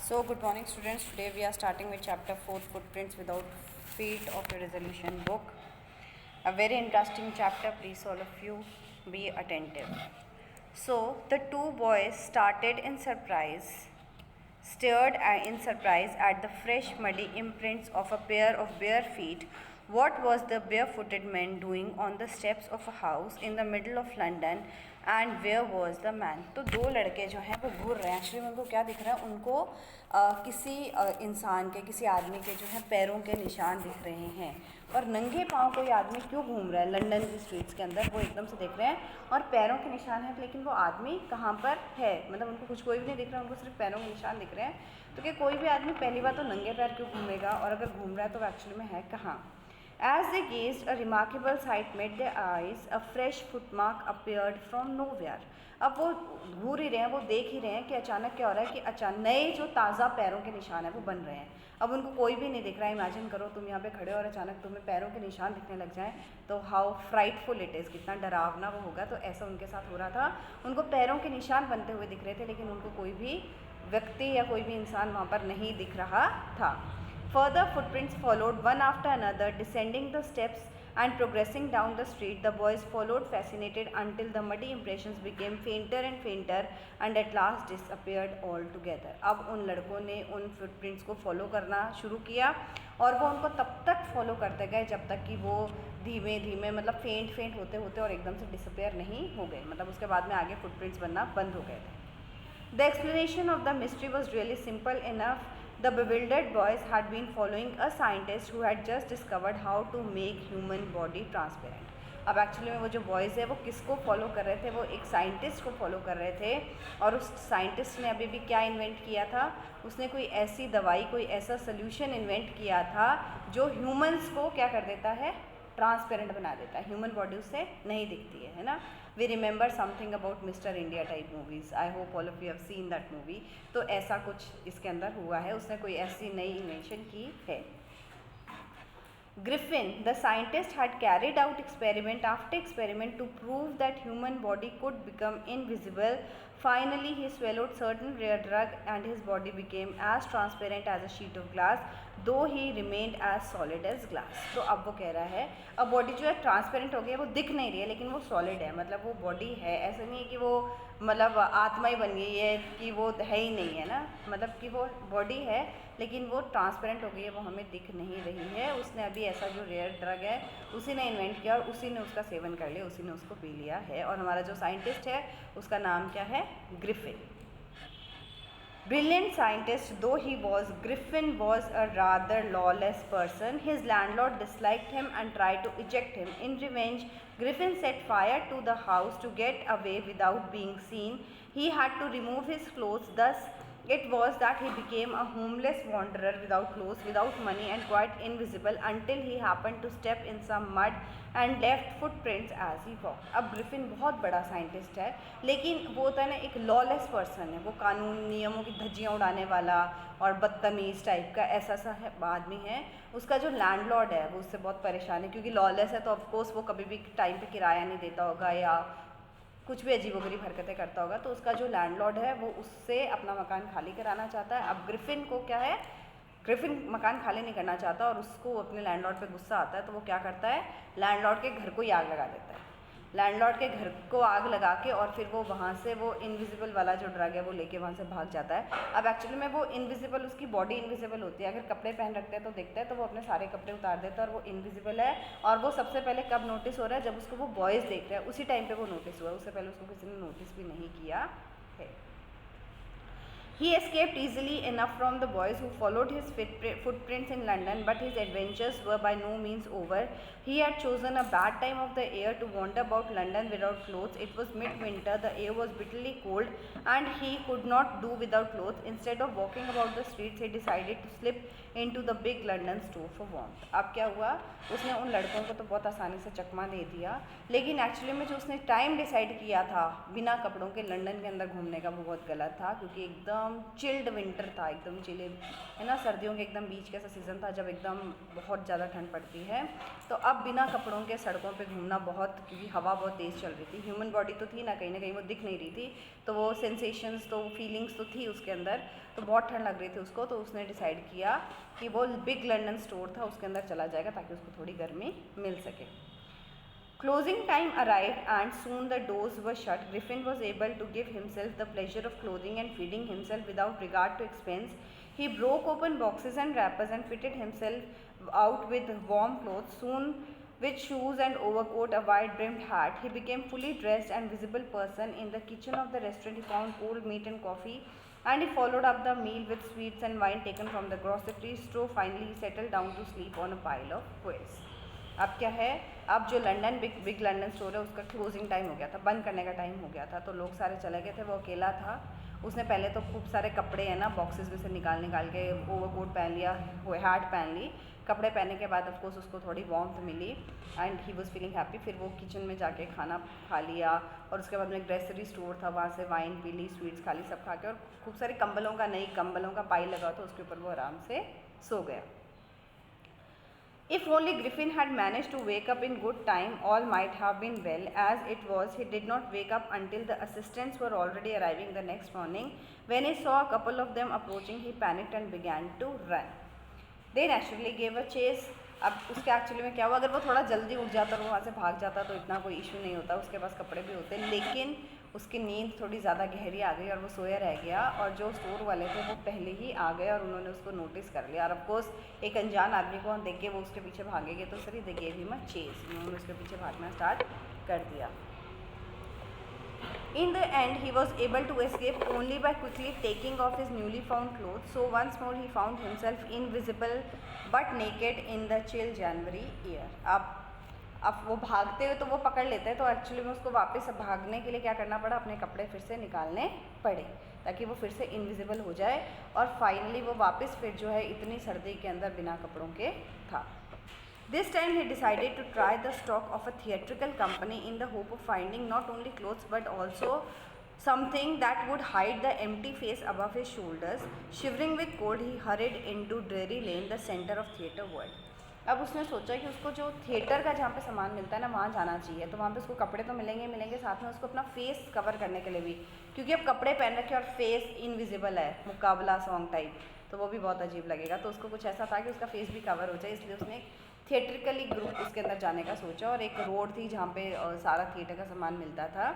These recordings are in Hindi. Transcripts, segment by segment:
So, good morning, students. Today we are starting with chapter 4, Footprints Without Feet of the Resolution book. A very interesting chapter. Please, all of you, be attentive. So, the two boys started in surprise, stared in surprise at the fresh, muddy imprints of a pair of bare feet. What was the barefooted man doing on the steps of a house in the middle of London? And where was the man. तो दो लड़के जो हैं वो घूर रहे हैं। एक्चुअली उनको क्या दिख रहा है, उनको किसी इंसान के, किसी आदमी के जो है पैरों के निशान दिख रहे हैं। और नंगे पाँव कोई आदमी क्यों घूम रहा है लंदन की स्ट्रीट्स के अंदर, वो एकदम से देख रहे हैं। और पैरों के निशान हैं, लेकिन वो आदमी कहाँ पर है, मतलब उनको कुछ कोई भी नहीं दिख रहा, उनको सिर्फ पैरों के निशान दिख रहे हैं। तो क्या कोई भी आदमी पहली बार तो नंगे पैर क्यों घूमेगा, और अगर घूम रहा है तो वो एक्चुअली में है कहाँ। As they gazed, a remarkable sight met their eyes. A fresh footmark appeared from nowhere. अब वो घूर ही रहे हैं, वो देख ही रहे हैं कि अचानक क्या हो रहा है कि अचानक नए जो ताज़ा पैरों के निशान है वो बन रहे हैं। अब उनको कोई भी नहीं दिख रहा है। इमेजिन करो तुम यहाँ पे खड़े हो और अचानक तुम्हें पैरों के निशान दिखने लग जाएं, तो हाउ फ्राइटफुल इट इज़, कितना डरावना वो होगा। तो ऐसा उनके साथ हो रहा था। उनको पैरों के निशान बनते हुए दिख रहे थे, लेकिन उनको कोई भी व्यक्ति या कोई भी इंसान वहाँ पर नहीं दिख रहा था। Further footprints followed one after another, descending the steps and progressing down the street. The boys followed, fascinated, until the muddy impressions became fainter and fainter and at last disappeared altogether. अब उन लड़कों ने उन footprints को फॉलो करना शुरू किया, और वो उनको तब तक फॉलो करते गए जब तक कि वो धीमे धीमे, मतलब फेंट होते होते और एकदम से डिसअपेयर नहीं हो गए। मतलब उसके बाद में आगे फुटप्रिंट्स बनना बंद हो गए थे। The explanation of the mystery was really simple enough. The bewildered boys had been following a scientist who had just discovered how to make human body transparent. अब एक्चुअली में वो जो बॉयज़ है वो किसको फॉलो कर रहे थे, वो एक साइंटिस्ट को फॉलो कर रहे थे। और उस साइंटिस्ट ने अभी भी क्या इन्वेंट किया था, उसने कोई ऐसी दवाई, कोई ऐसा सोल्यूशन इन्वेंट किया था जो ह्यूमंस को क्या कर देता है, ट्रांसपेरेंट बना देता है। ह्यूमन बॉडी उससे नहीं दिखती है ना। We remember something about Mister India type movies. I hope all of you have seen that movie. तो ऐसा कुछ इसके अंदर हुआ है, उसने कोई ऐसी नई इन्वेंशन की है। Griffin, the scientist, had carried out experiment after experiment to prove that human body could become invisible. Finally, he swallowed certain rare drug and his body became as transparent as a sheet of glass, though he remained as solid as glass. तो अब वो कह रहा है, अब बॉडी जो है ट्रांसपेरेंट हो गई है, वो दिख नहीं रही है लेकिन वो सॉलिड है, मतलब वो बॉडी है। ऐसा नहीं है कि वो मतलब आत्मा ही बन गई है, कि वो है ही नहीं है ना, मतलब कि वो बॉडी है लेकिन वो ट्रांसपेरेंट हो गई है, वो हमें दिख नहीं रही है। उसने अभी ऐसा जो रेयर ड्रग है उसी ने इन्वेंट किया और उसी ने उसका सेवन कर लिया, उसी ने उसको पी लिया है। और हमारा जो साइंटिस्ट है उसका नाम क्या है, Griffin. Brilliant scientist though he was, Griffin was a rather lawless person. His landlord disliked him and tried to eject him. In revenge, Griffin set fire to the house to get away without being seen. He had to remove his clothes. Thus, it was that he became a homeless wanderer without clothes, without money and quite invisible until he happened to step in some mud and left footprints as he walked. अब ग्रिफिन बहुत बड़ा साइंटिस्ट है, लेकिन वो होता है ना एक लॉलेस पर्सन है, वो कानून नियमों की धज्जियाँ उड़ाने वाला और बदतमीज़ टाइप का ऐसा सा है आदमी है। उसका जो लैंडलॉर्ड है वो उससे बहुत परेशान है, क्योंकि लॉलेस है तो ऑफकोर्स वो कभी भी टाइम पे किराया नहीं देता होगा या कुछ भी अजीबोगरीब हरकतें करता होगा। तो उसका जो लैंडलॉर्ड है वो उससे अपना मकान खाली कराना चाहता है। अब ग्रिफिन को क्या है, ग्रिफिन मकान खाली नहीं करना चाहता और उसको अपने लैंडलॉर्ड पे गुस्सा आता है, तो वो क्या करता है, लैंडलॉर्ड के घर को ही आग लगा देता है। लैंडलॉर्ड के घर को आग लगा के और फिर वो वहाँ से वो इनविजिबल वाला जो ड्रग है वो लेके वहाँ से भाग जाता है। अब एक्चुअली में वो इनविजिबल, उसकी बॉडी इनविजिबल होती है। अगर कपड़े पहन रखते हैं तो दिखता है, तो वो अपने सारे कपड़े उतार देता है और वो इनविजिबल है। और वो सबसे पहले कब नोटिस हो रहा है, जब उसको वो बॉयज़ देख रहे हैं, उसी टाइम पर वो नोटिस हुआ है। उससे पहले उसको किसी ने नोटिस भी नहीं किया है। He escaped easily enough from the boys who followed his footprints in London, but his adventures were by no means over. He had chosen a bad time of the year to wander about London without clothes. It was midwinter, the air was bitterly cold, and he could not do without clothes. Instead of walking about the streets, he decided to slip into the big London store for warmth. अब क्या हुआ, उसने उन लड़कों को तो बहुत आसानी से चकमा दे दिया, लेकिन एक्चुअली में जो उसने टाइम डिसाइड किया था बिना कपड़ों के लंदन के अंदर घूमने का, वो बहुत गलत था, क्योंकि एकदम एकदम चिल्ड विंटर था, एकदम चिल्ड है ना, सर्दियों के एकदम बीच का ऐसा सीज़न था जब एकदम बहुत ज़्यादा ठंड पड़ती है। तो अब बिना कपड़ों के सड़कों पे घूमना बहुत, क्योंकि हवा बहुत तेज़ चल रही थी, ह्यूमन बॉडी तो थी ना कहीं वो दिख नहीं रही थी, तो वो सेंसेशंस तो फीलिंग्स तो थी उसके अंदर, तो बहुत ठंड लग रही थी उसको। तो उसने डिसाइड किया कि वो बिग लंदन स्टोर था उसके अंदर चला जाएगा ताकि उसको थोड़ी गर्मी मिल सके। Closing time arrived and soon the doors were shut. Griffin was able to give himself the pleasure of clothing and feeding himself without regard to expense. He broke open boxes and wrappers and fitted himself out with warm clothes. Soon, with shoes and overcoat, a wide-brimmed hat, he became fully dressed and visible person. In the kitchen of the restaurant, he found cold meat and coffee, and he followed up the meal with sweets and wine taken from the grocery store. Finally, he settled down to sleep on a pile of quilts. अब क्या है, अब जो लंदन बिग लंदन स्टोर है उसका क्लोजिंग टाइम हो गया था, बंद करने का टाइम हो गया था, तो लोग सारे चले गए थे, वो अकेला था। उसने पहले तो खूब सारे कपड़े हैं ना बॉक्सेस में से निकाल के ओवरकोट पहन लिया, हैट पहन ली, कपड़े पहनने के बाद ऑफकोर्स उसको थोड़ी वार्मथ मिली and he was feeling happy. फिर वो किचन में जाके खाना खा लिया और उसके बाद में ग्रेसरी स्टोर था, वहाँ से वाइन पी ली, स्वीट्स खा ली, सब खा के, और खूब सारे नई कंबलों का पाई लगा था उसके ऊपर, वो आराम से सो गया। If only Griffin had managed to wake up in good time, all might have been well. As it was, he did not wake up until the assistants were already arriving the next morning. When he saw a couple of them approaching, he panicked and began to run. They naturally gave a chase. अब उसके एक्चुअली में क्या हुआ, अगर वो थोड़ा जल्दी उठ जाता और वो वहाँ से भाग जाता तो इतना कोई इशू नहीं होता, उसके पास कपड़े भी होते, लेकिन उसकी नींद थोड़ी ज़्यादा गहरी आ गई और वो सोया रह गया, और जो स्टोर वाले थे वो पहले ही आ गए और उन्होंने उसको नोटिस कर लिया, और ऑफकोर्स एक अनजान आदमी को देख के वो उसके पीछे भागेंगे तो सरी they gave him a chase, उन्होंने उसके पीछे भागना स्टार्ट कर दिया। In the end, he was able to escape only by quickly taking off his newly found clothes. So once more he found himself invisible but naked in the chill January air. अब वो भागते हुए तो वो पकड़ लेते हैं, तो एक्चुअली में उसको वापस भागने के लिए क्या करना पड़ा, अपने कपड़े फिर से निकालने पड़े ताकि वो फिर से इनविजिबल हो जाए, और फाइनली वो वापस फिर जो है इतनी सर्दी के अंदर बिना कपड़ों के था। This time he decided to try the stock of a theatrical company in the hope of finding not only clothes but also something that would hide the empty face above his shoulders. Shivering with cold, he hurried into Drury Lane, the center of theatre world. अब उसने सोचा कि उसको जो थिएटर का जहाँ पे सामान मिलता है ना वहाँ जाना चाहिए, तो वहाँ पे उसको कपड़े तो मिलेंगे, साथ में उसको अपना फेस कवर करने के लिए भी, क्योंकि अब कपड़े पहन रखे और फेस इनविजिबल है, मुकाबला सॉन्ग टाइप, तो वो भी बहुत अजीब लगेगा, तो उसको कुछ ऐसा था कि उसका फेस भी कवर हो जाए, इसलिए उसने थिएट्रिकली ग्रुप उसके अंदर जाने का सोचा, और एक रोड थी जहाँ पे सारा थिएटर का सामान मिलता था,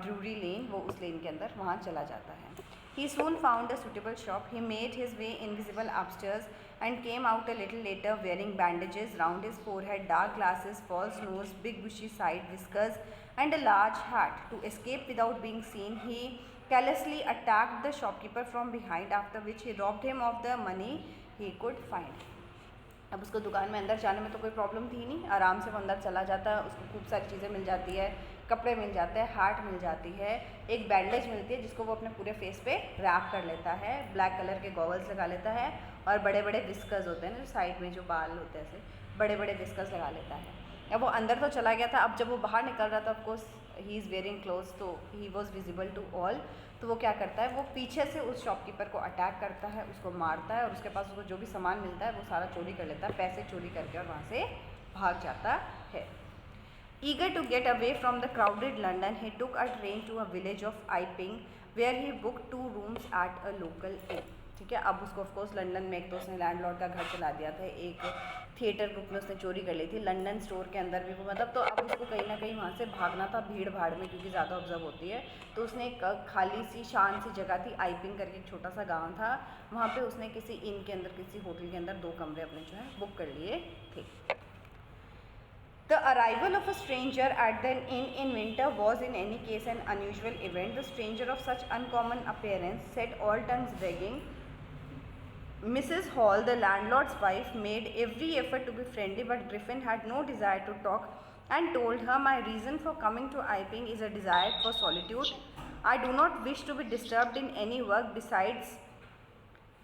ड्रूरी लेन, वो उस लेन के अंदर वहाँ चला जाता है। He soon found a suitable shop. He made his way invisible upstairs and came out a little later wearing bandages round his forehead, dark glasses, false nose, big bushy side whiskers and a large hat. To escape without being seen, he callously attacked the shopkeeper from behind, after which he robbed him of the money he could find. अब उसको दुकान में अंदर जाने में तो कोई प्रॉब्लम थी नहीं, आराम से वो अंदर चला जाता है, उसको खूब सारी चीज़ें मिल जाती है, कपड़े मिल जाते हैं, हैट मिल जाती है, एक बैंडेज मिलती है जिसको वो अपने पूरे फेस पे रैप कर लेता है, ब्लैक कलर के गॉगल्स लगा लेता है, और बड़े बड़े विस्कर्स होते हैं ना जो साइड में जो बाल होते हैं ऐसे बड़े बड़े विस्कर्स लगा लेता है। अब वो अंदर तो चला गया था, अब जब वो बाहर निकल रहा था of course he is wearing clothes, तो he was visible to all, तो वो क्या करता है, वो पीछे से उस शॉपकीपर को अटैक करता है, उसको मारता है, और उसके पास उसको जो भी सामान मिलता है वो सारा चोरी कर लेता है, पैसे चोरी करके, और वहाँ से भाग जाता है। Eager to get away from the crowded London, he took a train to a village of Iping, where he booked 2 rooms at a local inn. ठीक है, अब उसको ऑफकोर्स लंदन में एक तो उसने लैंडलॉर्ड का घर चला दिया था, एक थिएटर ग्रुप में उसने चोरी कर ली थी, लंदन स्टोर के अंदर भी वो मतलब, तो अब उसको कहीं ना कहीं वहाँ से भागना था भीड़ भाड़ में, क्योंकि ज़्यादा ऑब्जर्व होती है, तो उसने एक खाली सी शांत सी जगह थी, आइपिंग करके एक छोटा सा गाँव था, वहाँ पर उसने किसी इन के अंदर, किसी होटल के अंदर 2 कमरे अपने जो है बुक कर लिए थे। The arrival of a stranger at the inn in winter was in any case an unusual event. The stranger of such uncommon appearance set all tongues wagging. Mrs. Hall, the landlord's wife, made every effort to be friendly, but Griffin had no desire to talk and told her, "My reason for coming to Iping is a desire for solitude. I do not wish to be disturbed in any work. Besides,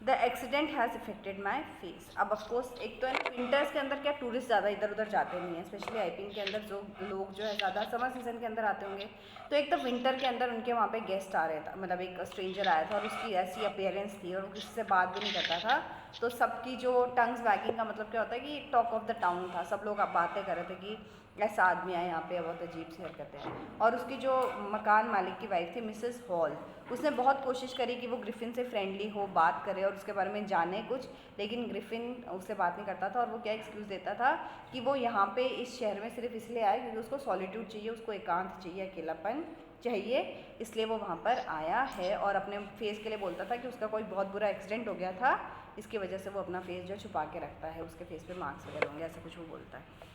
the accident has affected my face. अब ऑफकोर्स एक तो है ना, विंटर्स के अंदर क्या टूरिस्ट ज़्यादा इधर उधर जाते नहीं हैं, स्पेशली आईपीएन के अंदर जो लोग जो है ज़्यादा समर सीजन के अंदर आते होंगे। तो एक तो विंटर के अंदर उनके वहाँ पे गेस्ट आ रहे था, मतलब एक स्ट्रेंजर आया था और उसकी ऐसी अपीयरेंस थी और वो किसी से बात भी नहीं करता था। तो सबकी जो टंग्स वैगिंग का मतलब क्या होता है कि टॉक ऑफ द टाउन था, सब लोग अब बातें कर रहे थे कि ऐसा आदमी आया यहाँ पे, बहुत अजीब सी हरकतें हैं। और उसकी जो मकान मालिक की वाइफ थी मिसेस हॉल, उसने बहुत कोशिश करी कि वो ग्रिफिन से फ्रेंडली हो, बात करे और उसके बारे में जाने कुछ, लेकिन ग्रिफिन उससे बात नहीं करता था। और वो क्या एक्सक्यूज़ देता था कि वो यहाँ पे इस शहर में सिर्फ इसलिए आया क्योंकि उसको सॉलिट्यूड चाहिए, उसको एकांत चाहिए, अकेलापन चाहिए, इसलिए वो वहाँ पर आया है। और अपने फेस के लिए बोलता था कि उसका कोई बहुत बुरा एक्सीडेंट हो गया था, इसकी वजह से वो अपना फेस जो छुपा के रखता है, उसके फेस पे मार्क्स वगैरह होंगे, ऐसा कुछ वो बोलता है।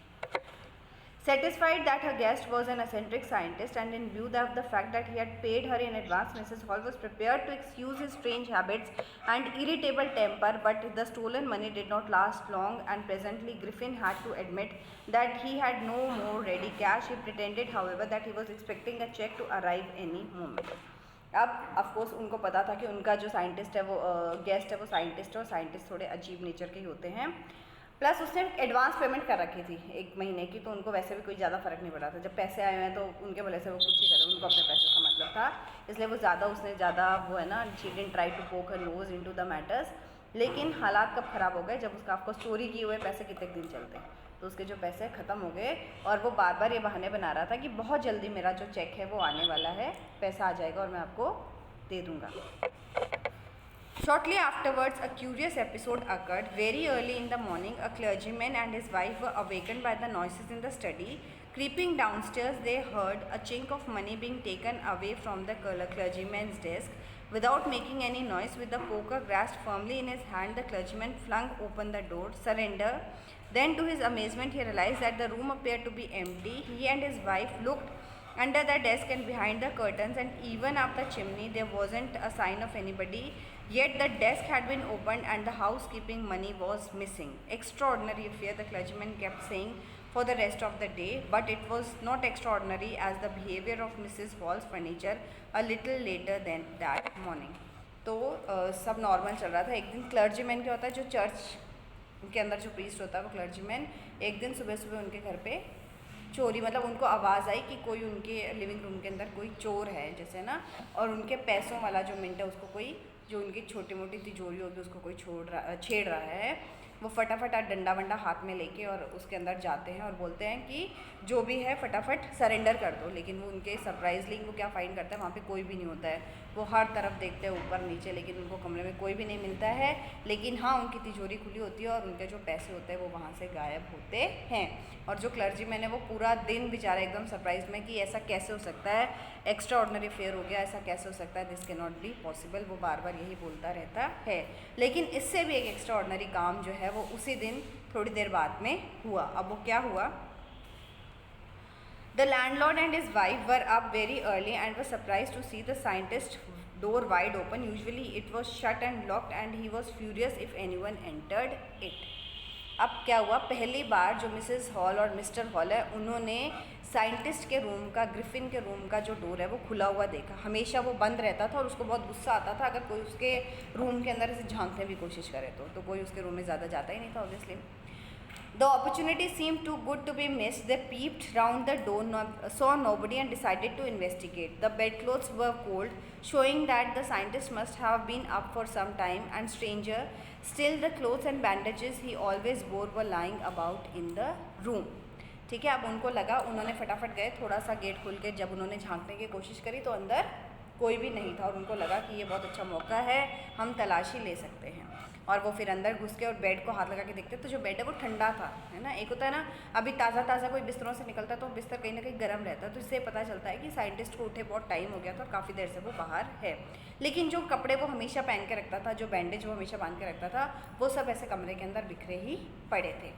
Satisfied that her guest was an eccentric scientist and in view of the fact that he had paid her in advance, Mrs. Hall was prepared to excuse his strange habits and irritable temper, but the stolen money did not last long and presently Griffin had to admit that he had no more ready cash. He pretended, however, that he was expecting a check to arrive any moment. अब ऑफकोर्स उनको पता था कि उनका जो साइंटिस्ट है वो गेस्ट है वो साइंटिस्ट है, और साइंटिस्ट थोड़े अजीब नेचर के ही होते हैं। प्लस उसने एडवांस पेमेंट कर रखी थी 1 महीने की, तो उनको वैसे भी कोई ज़्यादा फ़र्क नहीं पड़ा था। जब पैसे आए हुए हैं तो उनके भले से वो कुछ ही करें, उनको अपने पैसे का मतलब था, इसलिए वो ज़्यादा वो है ना, she didn't try to poke her nose into the matters. लेकिन हालात कब ख़राब हो गए, जब उसका आपको चोरी किए हुए पैसे कितने दिन चलते हैं, तो उसके जो पैसे ख़त्म हो गए और वो बार बार ये बहाने बना रहा था कि बहुत जल्दी मेरा जो चेक है वो आने वाला है, पैसा आ जाएगा और मैं आपको दे दूँगा। Shortly afterwards, a curious episode occurred. Very early in the morning, a clergyman and his wife were awakened by the noises in the study. Creeping downstairs, they heard a chink of money being taken away from the clergyman's desk. Without making any noise, with the poker grasped firmly in his hand, the clergyman flung open the door. Surrender. Then, to his amazement, he realized that the room appeared to be empty. He and his wife looked under the desk and behind the curtains, and even up the chimney there wasn't a sign of anybody. Yet the desk had been opened and the housekeeping money was missing. Extraordinary affair, the clergyman kept saying for the rest of the day, but it was not extraordinary as the behavior of Mrs. Hall's furniture a little later than that morning. तो सब नॉर्मल चल रहा था। एक दिन क्लर्जीमैन क्या होता है, जो चर्च के अंदर जो प्रीस्ट होता है वो क्लर्जीमैन, एक दिन सुबह सुबह उनके घर पे चोरी, मतलब उनको आवाज़ आई कि कोई उनके लिविंग रूम के अंदर कोई चोर है जैसे ना, और उनके पैसों वाला जो मिंट है उसको कोई, जो उनकी छोटी मोटी तिजोरी होगी उसको कोई छेड़ रहा है। वो फटाफट डंडा वंडा हाथ में लेके और उसके अंदर जाते हैं और बोलते हैं कि जो भी है फटाफट सरेंडर कर दो। लेकिन वो उनके सरप्राइजली वो क्या फाइंड करता है, वहाँ पे कोई भी नहीं होता है। वो हर तरफ देखते हैं ऊपर नीचे, लेकिन उनको कमरे में कोई भी नहीं मिलता है। लेकिन हाँ, उनकी तिजोरी खुली होती है और उनके जो पैसे होते हैं वो वहाँ से गायब होते हैं। और जो क्लर्जीमैन है वो पूरा दिन बेचारा एकदम सरप्राइज में कि ऐसा कैसे हो सकता है, एक्स्ट्रा ऑर्डिनरी फेयर हो गया, ऐसा कैसे हो सकता है, this can not be possible, वो बार बार यही बोलता रहता है। लेकिन इससे भी एक एक्स्ट्रा ऑर्डिनरी काम जो है वो उसी दिन थोड़ी देर बाद में हुआ। अब वो क्या हुआ, The landlord and his wife were up very early and were surprised to see the scientist's door wide open. Usually it was shut and locked and he was furious if anyone entered it. अब क्या हुआ, पहली बार जो मिसेस हॉल और मिस्टर हॉल है उन्होंने साइंटिस्ट के रूम का, ग्रिफिन के रूम का जो डोर है वो खुला हुआ देखा। हमेशा वो बंद रहता था और उसको बहुत गुस्सा आता था अगर कोई उसके रूम के अंदर ऐसे झांकने भी कोशिश करे तो कोई उसके रूम में ज़्यादा जाता ही नहीं था obviously. The opportunity seemed too good to be missed. They peeped round the door, saw nobody and decided to investigate. The bedclothes were cold, showing that the scientist must have been up for some time, and stranger still, the clothes and bandages he always wore were lying about in the room. ठीक है, अब उनको लगा, उन्होंने फटाफट गए, थोड़ा सा गेट खोल के जब उन्होंने झांकने की कोशिश करी तो अंदर कोई भी नहीं था और उनको लगा कि ये बहुत अच्छा मौका है, हम तलाशी ले सकते हैं। और वो फिर अंदर घुस के और बेड को हाथ लगा के देखते तो जो बेड है वो ठंडा था, है ना। एक होता है ना, अभी ताज़ा कोई बिस्तरों से निकलता है तो बिस्तर कहीं ना कहीं गर्म रहता है, तो इससे पता चलता है कि साइंटिस्ट को उठे बहुत टाइम हो गया था और काफ़ी देर से वो बाहर है। लेकिन जो कपड़े वो हमेशा पहन के रखता था, जो बैंडेज वो हमेशा बांध के रखता था, वो सब ऐसे कमरे के अंदर बिखरे ही पड़े थे।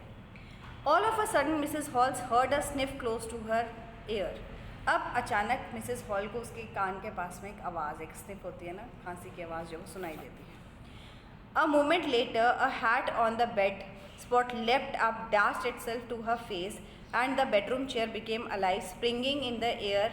All of a sudden Mrs Halls heard a sniff close to her ear. अब अचानक मिसेस हॉल को उसके कान के पास में एक आवाज़, एक स्निफ होती है ना, खांसी की आवाज़ जो सुनाई देती है। A moment later, a hat on the bed spot leapt up, dashed itself to her face, and the bedroom chair became alive, springing in the air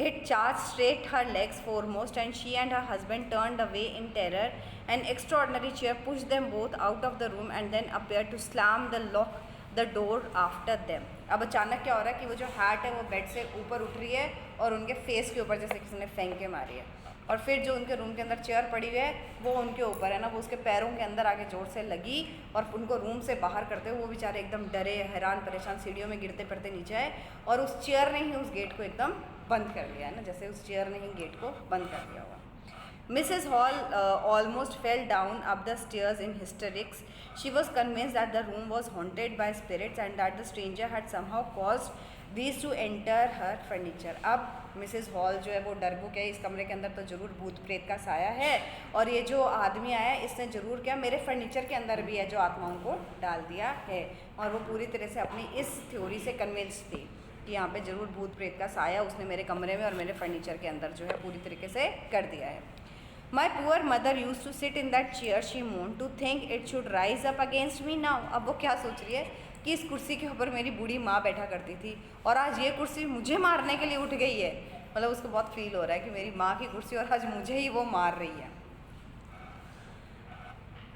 It charged straight her legs foremost, and she and her husband turned away in terror. An extraordinary cheer pushed them both out of the room and then appeared to slam the door after them. अब अचानक क्या हो रहा है कि वो जो हैट है वो बेड से ऊपर उठ रही है और उनके फेस के ऊपर जैसे किसी ने फेंक के मारी है, और फिर जो उनके रूम के अंदर चेयर पड़ी हुई है वो उनके ऊपर है ना, वो उसके पैरों के अंदर आगे जोर से लगी और उनको रूम से बाहर करते हुए वो बेचारे एकदम डरे, हैरान, परेशान, सीढ़ियों में गिरते पड़ते नीचे आए, और उस चेयर ने ही उस गेट को एकदम बंद कर लिया है ना, जैसे उस चेयर ने ही गेट को बंद कर दिया हुआ. Mrs. Hall almost fell down up the stairs in hysterics. She was convinced that the room was haunted by spirits and that the stranger had somehow caused these to enter her furniture. अब मिसेस हॉल जो है वो डरबुक है, इस कमरे के अंदर तो ज़रूर भूत प्रेत का साया है, और ये जो आदमी आया है इसने ज़रूर क्या मेरे फर्नीचर के अंदर भी है जो आत्माओं को डाल दिया है, और वो पूरी तरह से अपनी इस थ्योरी से कन्विंस थी कि यहाँ पे ज़रूर भूत प्रेत का साया उसने मेरे कमरे में और मेरे फर्नीचर के अंदर जो है पूरी तरीके से कर दिया है. My poor mother used to sit in that chair, she moaned, to think it should rise up against me now. अब वो क्या सोच रही है कि इस कुर्सी के ऊपर मेरी बूढ़ी माँ बैठा करती थी और आज ये कुर्सी मुझे मारने के लिए उठ गई है. मतलब उसको बहुत फील हो रहा है कि मेरी माँ की कुर्सी और आज मुझे ही वो मार रही है.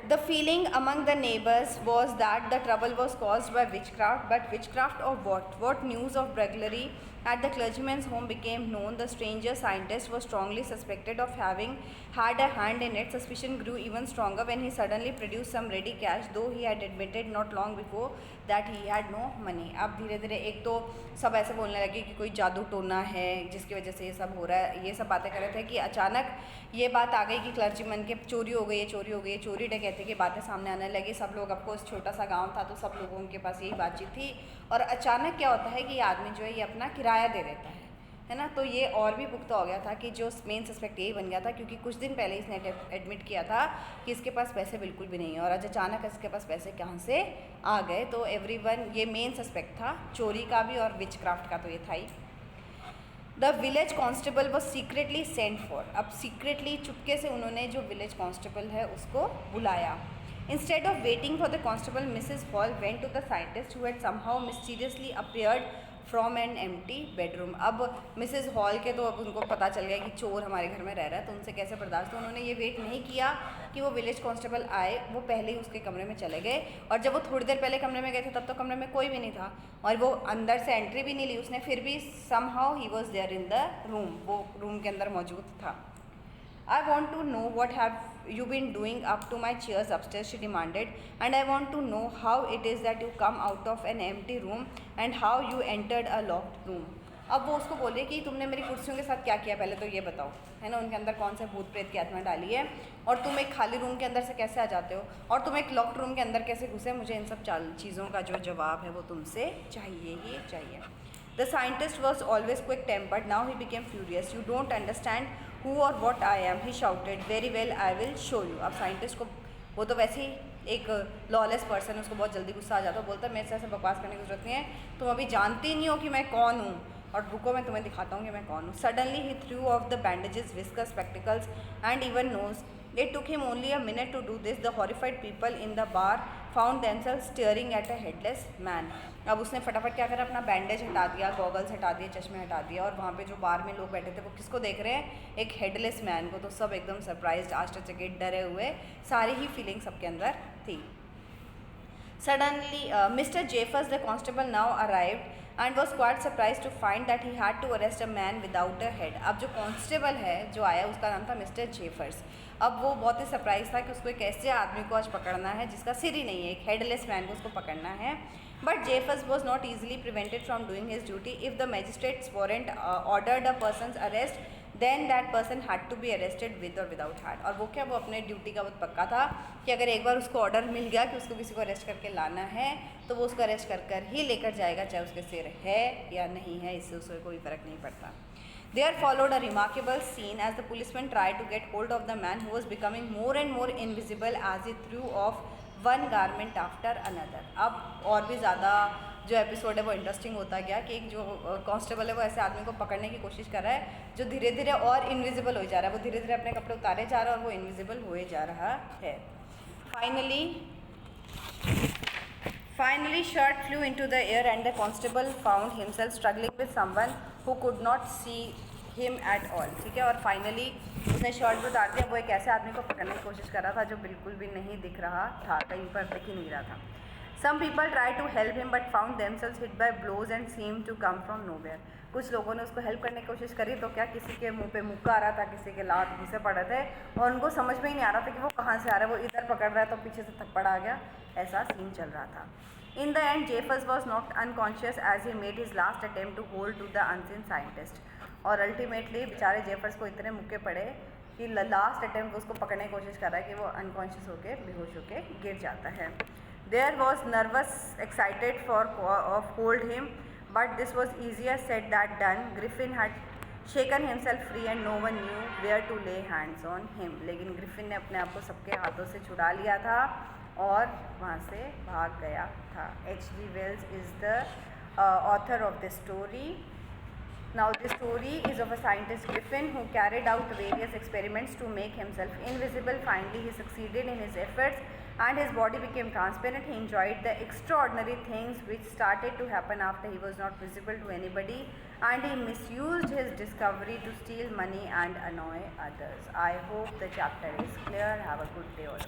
The feeling among the neighbors was that the trouble was caused by witchcraft, but witchcraft of what? What news of burglary at the clergyman's home became known. The stranger scientist was strongly suspected of having had a hand in it. Suspicion grew even stronger when he suddenly produced some ready cash, though he had admitted not long before that he had no money. अब धीरे धीरे एक तो सब ऐसे बोलने लगे कि कोई जादू टोना है जिसकी वजह से ये सब हो रहा है, ये सब बातें कर रहे थे कि अचानक ये बात आ गई कि क्लर्जीमैन के चोरी हो गई है, चोरी हो गई है, चोरी डकैती की बातें सामने आने लगी. सब लोग, ऑफकोर्स छोटा सा गांव था तो सब लोगों के पास यही बातचीत थी, और अचानक क्या होता है कि ये आदमी जो है ये अपना किराया दे देता है ना. तो ये और भी पुख्ता हो गया था कि जो मेन सस्पेक्ट यही बन गया था, क्योंकि कुछ दिन पहले इसने एडमिट किया था कि इसके पास पैसे बिल्कुल भी नहीं है, और आज अचानक इसके पास पैसे कहाँ से आ गए. तो एवरीवन ये मेन सस्पेक्ट था, चोरी का भी और विचक्राफ्ट का तो ये था ही. The village constable was secretly sent for. अब सीक्रेटली चुपके से उन्होंने जो विलेज कॉन्स्टेबल है उसको बुलाया. Instead of waiting for the constable, Mrs. Hall went to the scientist who had somehow mysteriously appeared from an empty bedroom. अब मिसेस हॉल के तो अब उनको पता चल गया कि चोर हमारे घर में रह रहा है, तो उनसे कैसे बर्दाश्त. तो उन्होंने ये वेट नहीं किया कि वो विलेज कांस्टेबल आए, वो पहले ही उसके कमरे में चले गए, और जब वो थोड़ी देर पहले कमरे में गए थे तब तो कमरे में कोई भी नहीं था और वो अंदर से एंट्री भी नहीं ली उसने, फिर भी somehow he was there in the room, वो रूम के अंदर मौजूद था. I want to know what have you been doing up to my chairs upstairs, she demanded, and I want to know how it is that you come out of an empty room and how you entered a locked room. अब वो उसको बोले कि तुमने मेरी कुर्सियों के साथ क्या किया, पहले तो ये बताओ, है ना, उनके अंदर कौन से भूत प्रेत की आत्मा डाली है, और तुम एक खाली रूम के अंदर से कैसे आ जाते हो, और तुम एक लॉक्ड रूम के अंदर कैसे घुसे. मुझे इन सब चीज़ों का जो जवाब है वो तुमसे चाहिए ही चाहिए. The scientist was always quick-tempered. Now he became furious. You don't understand who or what I am, he shouted. Very well, I will show you. अब साइंटिस्ट को, वो तो वैसे ही एक लॉलेस पर्सन है, उसको बहुत जल्दी गुस्सा आ जाता है, बोलता है मेरे से ऐसे बकवास करने की जरूरत नहीं है, तुम अभी जानती नहीं हो कि मैं कौन हूँ, और रुको मैं तुम्हें दिखाता हूँ कि मैं कौन हूँ. Suddenly he threw off the bandages, whiskers, spectacles and even nose. It took him only a minute to do this. The horrified people in the bar found themselves staring at a headless man. अब उसने फटाफट क्या करा, अपना बैंडेज हटा दिया, गॉगल्स हटा दिए, चश्मे हटा दिया, और वहाँ पे जो बार में लोग बैठे थे वो किसको देख रहे हैं, एक हेडलेस मैन को. तो सब एकदम सरप्राइज्ड, आश्चर्यचकित, डरे हुए, सारी ही फीलिंग सबके अंदर थी. Suddenly, Mr. Jeffers, the constable, now arrived and was quite surprised to find that he had to arrest a man without a head. अब जो कांस्टेबल है जो आया उसका नाम था मिस्टर जेफर्स. अब वो बहुत ही सरप्राइज था कि उसको एक ऐसे आदमी को आज पकड़ना है जिसका सिर ही नहीं है, एक हेडलेस मैन को उसको पकड़ना है. But Jeffers was not easily prevented from doing his duty. If the magistrate's warrant ordered a person's arrest, then that person had to be arrested with or without hat. और वो क्या, वो अपने ड्यूटी का बहुत पक्का था कि अगर एक बार उसको ऑर्डर मिल गया कि उसको किसी को अरेस्ट करके लाना है तो वो उसको अरेस्ट कर कर ही लेकर जाएगा, चाहे उसके सिर है या नहीं है, इससे उसको कोई फ़र्क नहीं पड़ता. There followed a remarkable scene as the policeman tried to get hold of the man who was becoming more and more invisible as he threw off one garment after another. अब और भी ज़्यादा जो एपिसोड है वो इंटरेस्टिंग होता गया कि एक जो कांस्टेबल है वो ऐसे आदमी को पकड़ने की कोशिश कर रहा है जो धीरे धीरे और इनविजिबल हो जा रहा है, वो धीरे धीरे अपने कपड़े उतारे जा रहा है और वो इनविजिबल हुए जा रहा है. Finally, shirt flew into the air and the constable found himself struggling with someone who could not see him at all, ठीक है। और फाइनली उसने शर्ट भी उतार दिया। वो एक ऐसे आदमी को पकड़ने की कोशिश कर रहा था जो बिल्कुल भी नहीं दिख रहा था, कहीं पर दिख ही नहीं रहा था। Some people tried to help him but found themselves hit by blows and seemed to come from nowhere. कुछ लोगों ने उसको हेल्प करने की कोशिश करी तो क्या किसी के मुंह पे मुक्का आ रहा था, किसी के लात घुसे पड़ रहे थे और उनको समझ में ही नहीं आ रहा था कि वो कहाँ से आ रहा है। वो इधर पकड़ रहा है तो पीछे से थप्पड़ आ गया, ऐसा सीन चल रहा था। In the end, Japhas was knocked unconscious as he made his last attempt to hold to the unseen scientist. और अल्टीमेटली बेचारे जेफर्स को इतने मुक्के पड़े कि लास्ट अटेम्प्ट उसको पकड़ने की कोशिश कर रहा है कि वो अनकॉन्शियस होके बेहोश होके गिर जाता है। There was nervous, excited for of hold him, but this was easier said than done. Griffin had shaken himself free and no one knew where to lay hands on him. लेकिन ग्रिफिन ने अपने आप को सबके हाथों से छुड़ा लिया था और वहाँ से भाग गया था। H.G. Wells is the author of this story. Now this story is of a scientist Griffin who carried out various experiments to make himself invisible. Finally he succeeded in his efforts and his body became transparent. He enjoyed the extraordinary things which started to happen after he was not visible to anybody, and he misused his discovery to steal money and annoy others. I hope the chapter is clear. Have a good day all.